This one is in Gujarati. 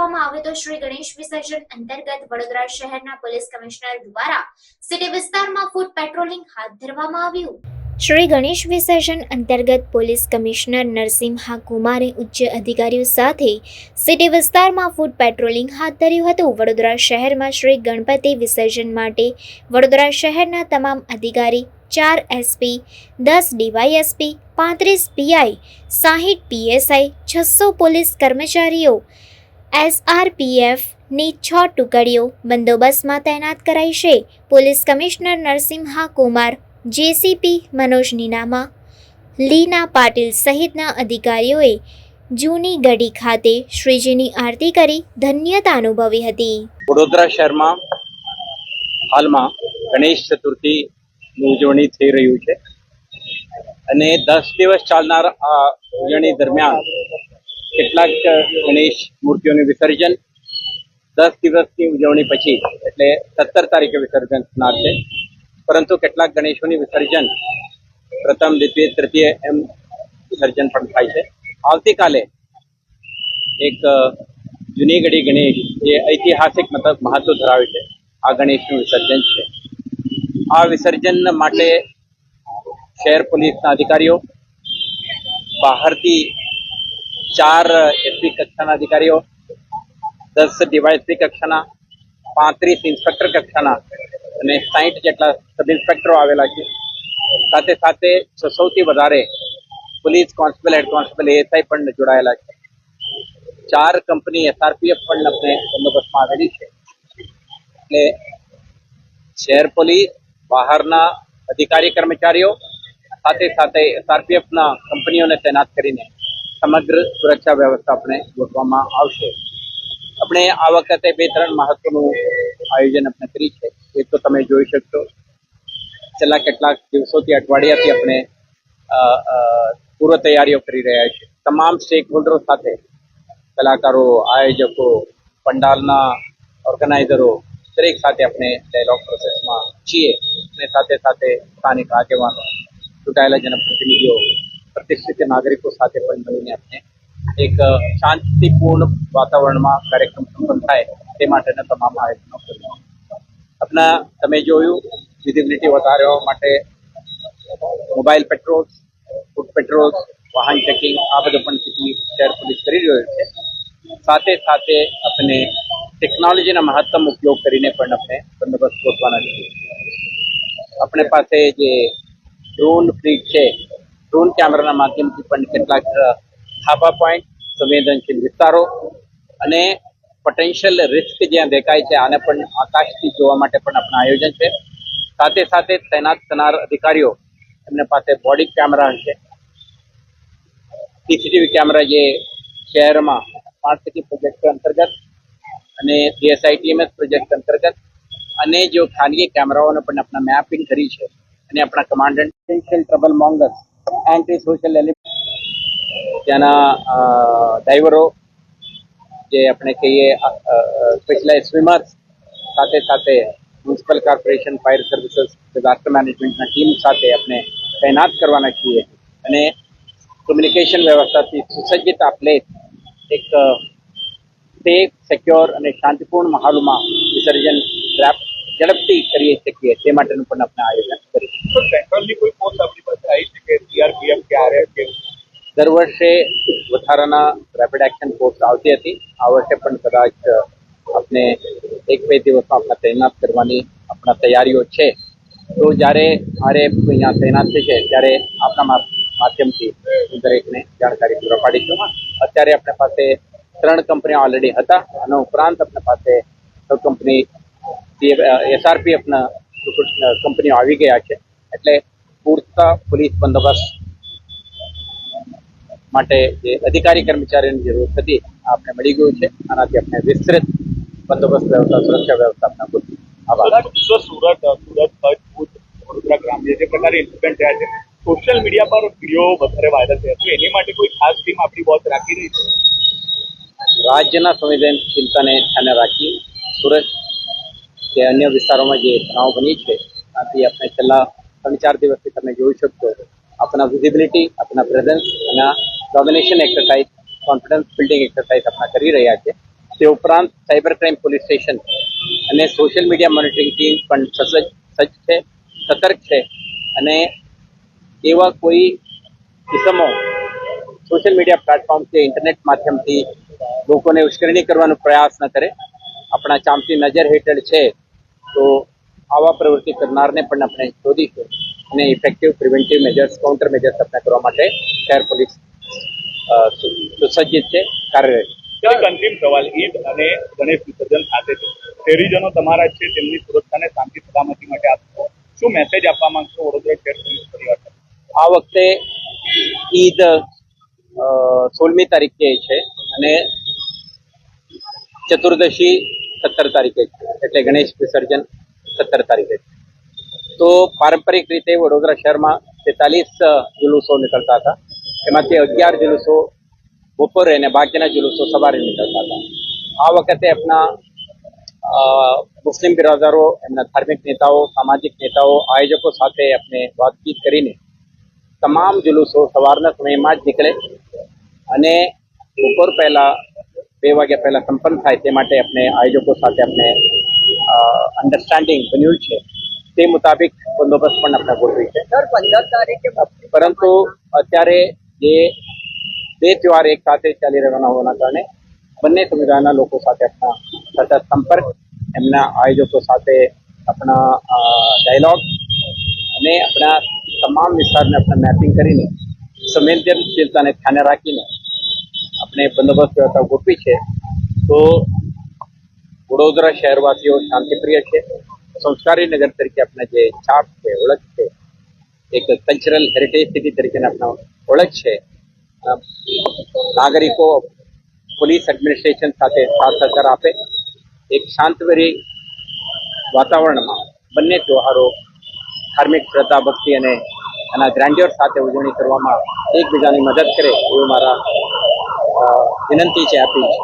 કરવામાં આવે તો શ્રી ગણેશ વિસર્જન અંતર્ગત વડોદરા શહેરના પોલીસ કમિશનર દ્વારા સિટી વિસ્તારમાં ફૂટ પેટ્રોલિંગ હાથ ધરવામાં આવ્યું। શ્રી ગણેશ વિસર્જન અંતર્ગત પોલીસ કમિશનર નરસિંહા કુમારે ઉચ્ચ અધિકારીઓ સાથે સિટી વિસ્તારમાં ફૂટ પેટ્રોલિંગ હાથ ધર્યું હતું। વડોદરા શહેરમાં શ્રી ગણપતિ વિસર્જન માટે વડોદરા શહેરના તમામ અધિકારી 4 SP, 10 DYSP, 35 PI, 60 PSI, 600 police કર્મચારીઓ એસઆરપીએફની 6 ટુકડીઓ બંદોબસ્તમાં તૈનાત કરાઈ છે। પોલીસ કમિશનર નરસિંહા કુમાર, જેસીપી મનોજ નીનામા, લીના પાટીલ સહિતના અધિકારીઓએ જૂની ગઢી ખાતે શ્રીજીની આરતી કરી ધન્યતા અનુભવી હતી। વડોદરા શહેરમાં હાલમાં ગણેશ ચતુર્થીની ઉજવણી થઈ રહ્યું છે અને 10 દિવસ ચાલનાર આ ઉજવણી દરમિયાન કેટલાક ગણેશ મૂર્તિઓનું વિસર્જન 10 દિવસની ઉજવણી પછી એટલે 17 તારીખે વિસર્જન થનાર છે, પરંતુ કેટલાક ગણેશોની વિસર્જન પ્રથમ, દ્વિતીય, તૃતીય એમ વિસર્જન પણ થાય છે। આવતીકાલે એક જૂની ગઢી ગણેશ જે ઐતિહાસિક મહત્વ ધરાવે છે આ ગણેશનું વિસર્જન છે। આ વિસર્જન માટે શહેર પોલીસના અધિકારીઓ, બહારથી 4 એસપી કક્ષાના અધિકારીઓ, 10 ડીવાયએસપી કક્ષાના, 35 ઇન્સ્પેક્ટર કક્ષાના અને 60 જેટલા સબ ઇન્સ્પેક્ટરો આવેલા છે। સાથે સાથે 600થી વધારે police constable, head constable, ASI પણ જોડાયેલા છે। 4 કંપની એસઆરપીએફ પણ આપણે બંદોબસ્તમાં આવેલી છે। એટલે શહેર પોલીસ, બહારના અધિકારી કર્મચારીઓ સાથે સાથે એસઆરપીએફના કંપનીઓને તૈનાત કરીને સમગ્ર સુરક્ષા વ્યવસ્થા આપણે ગોઠવવામાં આવશે। આપણે આ વખતે 2-3 મહત્વનું આયોજન આપણે કરી છે। એક તો તમે જોઈ શકશો, છેલ્લા કેટલાક દિવસોથી, અઠવાડિયાથી આપણે પૂર્વ તૈયારીઓ કરી રહ્યા છીએ। તમામ સ્ટેક હોલ્ડરો સાથે, કલાકારો, આયોજકો, પંડાલના ઓર્ગેનાઇઝરો દરેક સાથે આપણે ડાયલોગ પ્રોસેસમાં છીએ અને સાથે સાથે સ્થાનિક આગેવાનો, ચૂંટાયેલા જનપ્રતિનિધિઓ, પ્રતિષ્ઠિત નાગરિકો સાથે પણ મળીને આપણે એક શાંતિપૂર્ણ વાતાવરણમાં કાર્યક્રમ સંપન્ન થાય તે માટેના તમામ આયોજનો કર્યા। આપણા તમે જોયું, વિઝિબિલિટી વધારવા માટે મોબાઈલ પેટ્રોલ્સ, ફૂટ પેટ્રોલ્સ, વાહન ચેકિંગ આ બધું પણ સિટી શહેર પોલીસ કરી રહ્યું છે। સાથે સાથે આપણે ટેકનોલોજીના મહત્તમ ઉપયોગ કરીને પણ આપણે બંદોબસ્ત ગોઠવવાના છીએ। આપણે પાસે જે ડ્રોન ફ્લીટ છે, ડ્રોન કેમેરાના માધ્યમથી પણ કેટલાક ધાબા પોઈન્ટ, સંવેદનશીલ વિસ્તારો અને પોટેન્શિયલ રિસ્ક જ્યાં દેખાય છે આને પણ આકાશથી જોવા માટે પણ આપણા આયોજન છે। સાથે સાથે તૈનાત થનાર અધિકારીઓ, એમના પાસે બોડી કેમેરા હશે, સીસીટીવી કેમેરા જે શહેરમાં સ્માર્ટ સિટી પ્રોજેક્ટ અંતર્ગત અને સીએસઆઈટીએમએસ પ્રોજેક્ટ અંતર્ગત અને જો ખાનગી કેમેરાઓને પણ આપણા મેપિંગ કરી છે અને આપણા commandant trouble mongers, anti social element, ત્યાંના ડ્રાઈવરો જે આપણે કહીએ સ્પેશિયલાઇઝ સ્વિમર્સ, સાથે સાથે municipal corporation, fire services, disaster મેનેજમેન્ટના ટીમ સાથે આપણે તૈનાત કરવાના છીએ અને કમ્યુનિકેશન વ્યવસ્થાથી સુસજ્જિત આપણે એક સેફ, સિક્યોર અને શાંતિપૂર્ણ માહોલમાં વિસર્જન ઝડપથી કરી શકીએ તે માટેનું પણ આપણે આયોજન કરીશું। પેટ્રોલની કોઈ ફોર્સ આપણી પાસે આવી છે કે સીઆરપીએફ કે આરએએફ? દર વર્ષે વધારાના રેપિડ એક્શન ફોર્સ આવતી હતી, આ વર્ષે પણ કદાચ આપણે 1-2 દિવસમાં આપણા તૈનાત કરવાની આપણા તૈયારીઓ છે। તો જ્યારે આરએએફ અહીંયા તૈનાત થશે ત્યારે આપણા માધ્યમથી દરેકને જાણકારી પૂરા પાડીશું। અત્યારે આપણા પાસે 3 કંપનીઓ ઓલરેડી હતા અને ઉપરાંત આપણા પાસે કંપની એસઆરપીએફના કંપનીઓ આવી ગયા છે। એટલે પૂરતા પોલીસ બંદોબસ્ત માટે જે અધિકારી કર્મચારીઓની જરૂર હતી આપણે મળી ગયું છે। આનાથી આપણે વિસ્તૃત બંદોબસ્ત વ્યવસ્થા, સુરક્ષા વ્યવસ્થા આપણા ગોઠવી। આભાર। સુરત, વડોદરા ગ્રામ્ય જે પ્રકારે ઇન્સિડન્ટ થયા છે, સોશિયલ મીડિયા પર વિડીયો વધારે વાયરલ થયા છે, એની માટે કોઈ ખાસ ટીમ આપણી વોચ રાખી રહી છે? રાજ્યના સંવેદનશીલતાને ધ્યાને રાખી સુરત કે અન્ય વિસ્તારોમાં જે તણાવ બની છે આથી આપણે છેલ્લા 3-4 દિવસથી તમે જોઈ શકશો આપણા વિઝિબિલિટી, આપણા પ્રેઝન્સ અને domination exercise, confidence building exercise આપણા કરી રહ્યા છે તે ઉપરાંત સાયબર ક્રાઇમ પોલીસ સ્ટેશન અને સોશિયલ મીડિયા મોનિટરિંગ ટીમ પણ સજ્જ છે, સતર્ક છે અને એવા કોઈ કિસ્સામાં સોશિયલ મીડિયા પ્લેટફોર્મ કે ઇન્ટરનેટ માધ્યમથી લોકોને ઉશ્કેરણી કરવાનો પ્રયાસ ન કરે. આપણા ચાંપતી નજર હેઠળ છે, તો આવા પ્રવૃત્તિ કરનારને પણ આપણે શોધીશું અને effective preventive measures, counter measures આપણે કરવા માટે શહેર પોલીસ સુસજ્જિત છે, કાર્યરત છે. એક અંતિમ સવાલ, ઈદ અને ગણેશ વિસર્જન સાથે છે, શહેરીજનો તમારા જ છે, તેમની સુરક્ષાને શાંતિ સલામતી માટે આપશો, શું મેસેજ આપવા માંગશો વડોદરા શહેર પોલીસ પરિવાર? આ વખતે ઈદ 16મી તારીખે છે અને ચતુર્દશી 17 તારીખે છે, એટલે ગણેશ વિસર્જન 17 તારીખે છે. તો પારંપરિક રીતે વડોદરા શહેરમાં 43 જુલુસો નીકળતા હતા, એમાંથી 11 જુલુસો બપોરે અને બાકીના જુલુસો સવારે નીકળતા હતા. આ વખતે આપણા મુસ્લિમ બિરાદરો, એમના ધાર્મિક નેતાઓ, સામાજિક નેતાઓ, આયોજકો સાથે આપણે વાતચીત કરીને તમામ જુલુસો સવારના સમયમાં જ નીકળે અને બપોર પહેલા 2 વાગ્યા પહેલા સંપન્ન થાય તે માટે આપણે આયોજકો સાથે આપણે અન્ડરસ્ટેન્ડિંગ બન્યું છે. તે મુતાબિક બંદોબસ્ત પણ આપણે ગોઠવી છે. સર 15 તારીખે પરંતુ અત્યારે જે બે તહેવાર એક સાથે ચાલી રહેવાના હોવાના કારણે બંને સમુદાયના લોકો સાથે આપણા સતત સંપર્ક, એમના આયોજકો સાથે આપણા ડાયલોગ અને આપણા તમામ વિસ્તારને આપણે મેપિંગ કરીને સંવેદનશીલતાને ધ્યાને રાખીને આપણે બંદોબસ્ત વ્યવસ્થા ગોઠવી છે. તો વડોદરા શહેરવાસીઓ શાંતિપ્રિય છે, સંસ્કારી નગર તરીકે આપણે જે છાપ છે, ઓળખ છે, એક કલ્ચરલ હેરિટેજ સિટી તરીકેની આપણા ઓળખ છે. નાગરિકો પોલીસ એડમિનિસ્ટ્રેશન સાથે સાથ સહકાર આપે, એક શાંતભરી વાતાવરણમાં બંને તહેવારો ધાર્મિક શ્રદ્ધા, ભક્તિ અને એના ગ્રેન્ડ્યોર સાથે ઉજવણી કરવામાં એકબીજાની મદદ કરે એવું મારા વિનંતી છે, અપીલ છે.